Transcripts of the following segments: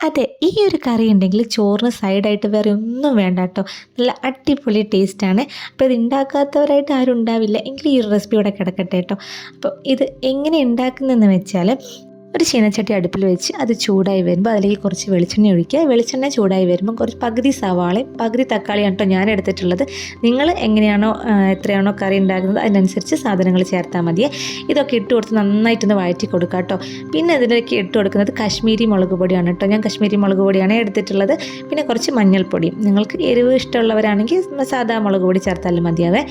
അതെ, ഈ ഒരു കറി ഉണ്ടെങ്കിൽ ചോറിന് സൈഡായിട്ട് വേറെ ഒന്നും വേണ്ട കേട്ടോ. നല്ല അടിപൊളി ടേസ്റ്റാണ്. അപ്പോൾ ഇത് ഉണ്ടാക്കാത്തവരായിട്ട് ആരും ഉണ്ടാവില്ല എങ്കിൽ ഈ ഒരു റെസിപ്പി ഇവിടെ കിടക്കട്ടെ കേട്ടോ. അപ്പോൾ ഇത് എങ്ങനെ ഉണ്ടാക്കുന്നതെന്ന് വെച്ചാൽ, ഒരു ചീനച്ചട്ടി അടുപ്പിൽ വെച്ച് അത് ചൂടായി വരുമ്പോൾ അതിലേക്ക് കുറച്ച് വെളിച്ചെണ്ണ ഒഴിക്കുക. വെളിച്ചെണ്ണ ചൂടായി വരുമ്പോൾ കുറച്ച് പകുതി സവാളയും പകുതി തക്കാളിയാണ് കേട്ടോ ഞാൻ എടുത്തിട്ടുള്ളത്. നിങ്ങൾ എങ്ങനെയാണോ എത്രയാണോ കറി ഉണ്ടാക്കുന്നത് അതിനനുസരിച്ച് സാധനങ്ങൾ ചേർത്താൽ മതിയെ. ഇതൊക്കെ ഇട്ട് കൊടുത്ത് നന്നായിട്ടൊന്ന് വഴറ്റി കൊടുക്കുക കേട്ടോ. പിന്നെ ഇതിലേക്ക് ഇട്ട് കൊടുക്കുന്നത് കശ്മീരി മുളക് പൊടിയാണ് കേട്ടോ. ഞാൻ കശ്മീരി മുളക് പൊടിയാണ് എടുത്തിട്ടുള്ളത്. പിന്നെ കുറച്ച് മഞ്ഞൾപ്പൊടിയും. നിങ്ങൾക്ക് എരിവ് ഇഷ്ടമുള്ളവരാണെങ്കിൽ സാധാ മുളക് പൊടി ചേർത്താലും മതിയാവേ.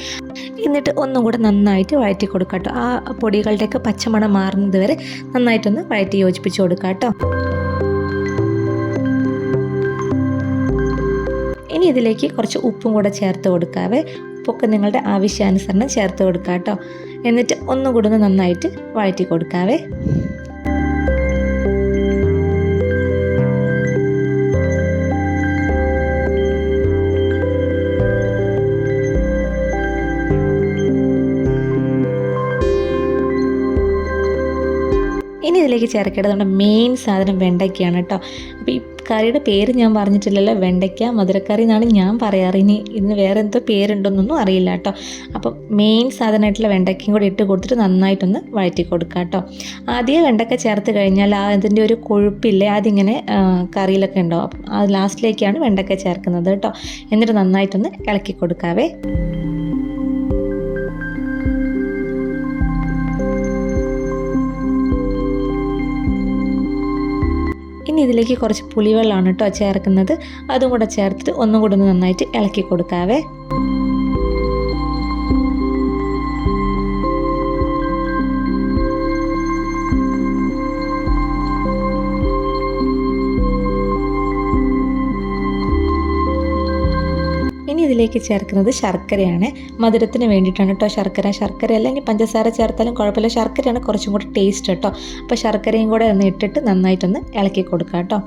എന്നിട്ട് ഒന്നും കൂടെ നന്നായിട്ട് വഴറ്റി കൊടുക്കുക കേട്ടോ. ആ പൊടികളുടെയൊക്കെ പച്ചമണം മാറുന്നത് വരെ നന്നായിട്ടൊന്ന് വഴറ്റി യോജിപ്പിച്ച് കൊടുക്കുക കേട്ടോ. ഇനി ഇതിലേക്ക് കുറച്ച് ഉപ്പും കൂടെ ചേർത്ത് കൊടുക്കാവേ. ഉപ്പൊക്കെ നിങ്ങളുടെ ആവശ്യാനുസരണം ചേർത്ത് കൊടുക്കുക കേട്ടോ. എന്നിട്ട് ഒന്നും കൂടെ ഒന്ന് നന്നായിട്ട് വഴറ്റി കൊടുക്കാവേ. ഇനി ഇതിലേക്ക് ചേർക്കേണ്ടത് നമ്മുടെ മെയിൻ സാധനം വെണ്ടയ്ക്കയാണ് കേട്ടോ. അപ്പോൾ ഈ കറിയുടെ പേര് ഞാൻ പറഞ്ഞിട്ടില്ലല്ലോ, വെണ്ടയ്ക്ക മധുരക്കറി എന്നാണ് ഞാൻ പറയാറ്. ഇനി ഇതിന് വേറെ എന്തോ പേരുണ്ടോന്നൊന്നും അറിയില്ല കേട്ടോ. അപ്പം മെയിൻ സാധനമായിട്ടുള്ള വെണ്ടയ്ക്കയും കൂടി ഇട്ട് കൊടുത്തിട്ട് നന്നായിട്ടൊന്ന് വഴറ്റി കൊടുക്കുക കേട്ടോ. ആദ്യം വെണ്ടയ്ക്ക ചേർത്ത് കഴിഞ്ഞാൽ അതിൻ്റെ ഒരു കൊഴുപ്പില്ലേ അതിങ്ങനെ കറിയിലൊക്കെ ഉണ്ടാവും. അപ്പം അത് ലാസ്റ്റിലേക്കാണ് വെണ്ടയ്ക്ക ചേർക്കുന്നത് കേട്ടോ. എന്നിട്ട് നന്നായിട്ടൊന്ന് ഇളക്കി കൊടുക്കാവേ. ഇനി ഇതിലേക്ക് കുറച്ച് പുളിവെള്ളമാണ് കേട്ടോ ചേർക്കുന്നത്. അതും കൂടെ ചേർത്തിട്ട് ഒന്നും കൂടെ ഒന്ന് നന്നായിട്ട് ഇളക്കി കൊടുക്കാവേ. ഇനി ഇതിലേക്ക് ചേർക്കുന്നത് ശർക്കരയാണ്. മധുരത്തിന് വേണ്ടിയിട്ടാണ് കേട്ടോ ശർക്കര അല്ല ഇനി പഞ്ചസാര ചേർത്താലും കുഴപ്പമില്ല. ശർക്കരയാണ് കുറച്ചും കൂടി ടേസ്റ്റ് കേട്ടോ. അപ്പോൾ ശർക്കരയും കൂടെ ഒന്ന് ഇട്ടിട്ട് നന്നായിട്ടൊന്ന് ഇളക്കി കൊടുക്കുക കേട്ടോ.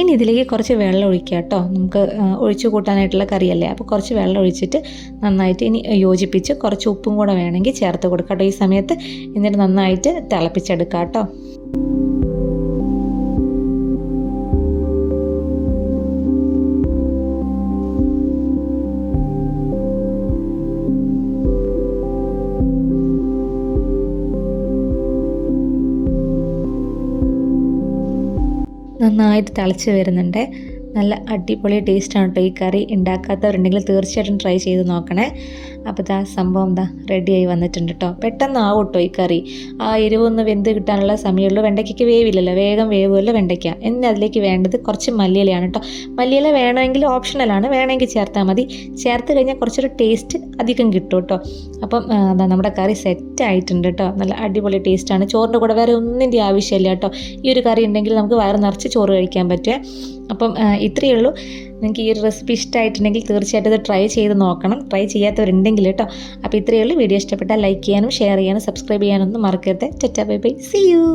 ഇനി ഇതിലേക്ക് കുറച്ച് വെള്ളം ഒഴിക്കുക കേട്ടോ. നമുക്ക് ഒഴിച്ചു കൂട്ടാനായിട്ടുള്ള കറിയല്ലേ, അപ്പോൾ കുറച്ച് വെള്ളം ഒഴിച്ചിട്ട് നന്നായിട്ട് ഇനി യോജിപ്പിച്ച് കുറച്ച് ഉപ്പും കൂടെ വേണമെങ്കിൽ ചേർത്ത് കൊടുക്കാം കേട്ടോ ഈ സമയത്ത്. എന്നിട്ട് നന്നായിട്ട് തിളപ്പിച്ചെടുക്കുക കേട്ടോ. നന്നായിട്ട് തിളച്ച് വരുന്നുണ്ട്. നല്ല അടിപൊളി ടേസ്റ്റാണ് കേട്ടോ ഈ കറി. ഉണ്ടാക്കാത്തവരുണ്ടെങ്കിൽ തീർച്ചയായിട്ടും ട്രൈ ചെയ്ത് നോക്കണേ. അപ്പോൾ ഇതാ സംഭവം റെഡിയായി വന്നിട്ടുണ്ട് കേട്ടോ. പെട്ടെന്നാവും കേട്ടോ ഈ കറി. ആ എരിവൊന്ന് വെന്ത് കിട്ടാനുള്ള സമയമുള്ളൂ. വെണ്ടയ്ക്കൊക്കെ വേവില്ലല്ലോ, വേഗം വേവുമല്ലോ വെണ്ടയ്ക്ക. ഇനി അതിലേക്ക് വേണ്ടത് കുറച്ച് മല്ലിയിലയാണ് കേട്ടോ. മല്ലിയില വേണമെങ്കിൽ ഓപ്ഷണലാണ്, വേണമെങ്കിൽ ചേർത്താൽ മതി. ചേർത്ത് കഴിഞ്ഞാൽ കുറച്ചൊരു ടേസ്റ്റ് അധികം കിട്ടും കേട്ടോ. അപ്പം നമ്മുടെ കറി സെറ്റ് ആയിട്ടുണ്ട് കേട്ടോ. നല്ല അടിപൊളി ടേസ്റ്റാണ്. ചോറിൻ്റെ കൂടെ വേറെ ഒന്നിൻ്റെ ആവശ്യമില്ല കേട്ടോ. ഈ ഒരു കറി ഉണ്ടെങ്കിൽ നമുക്ക് വയറ് നിറച്ച് ചോറ് കഴിക്കാൻ പറ്റുമേ. അപ്പം ഇത്രയേ ഉള്ളൂ. നിങ്ങൾക്ക് ഈ ഒരു റെസിപ്പി ഇഷ്ടമായിട്ടുണ്ടെങ്കിൽ തീർച്ചയായിട്ടും ഇത് ട്രൈ ചെയ്ത് നോക്കണം. ട്രൈ ചെയ്യാത്തവരുണ്ടെങ്കിൽ കേട്ടോ. അപ്പോൾ ഇത്രയേ ഉള്ളൂ. വീഡിയോ ഇഷ്ടപ്പെട്ടാൽ ലൈക്ക് ചെയ്യാനും ഷെയർ ചെയ്യാനും സബ്സ്ക്രൈബ് ചെയ്യാനൊന്നും മറക്കരുത്. Tata bye bye, see U.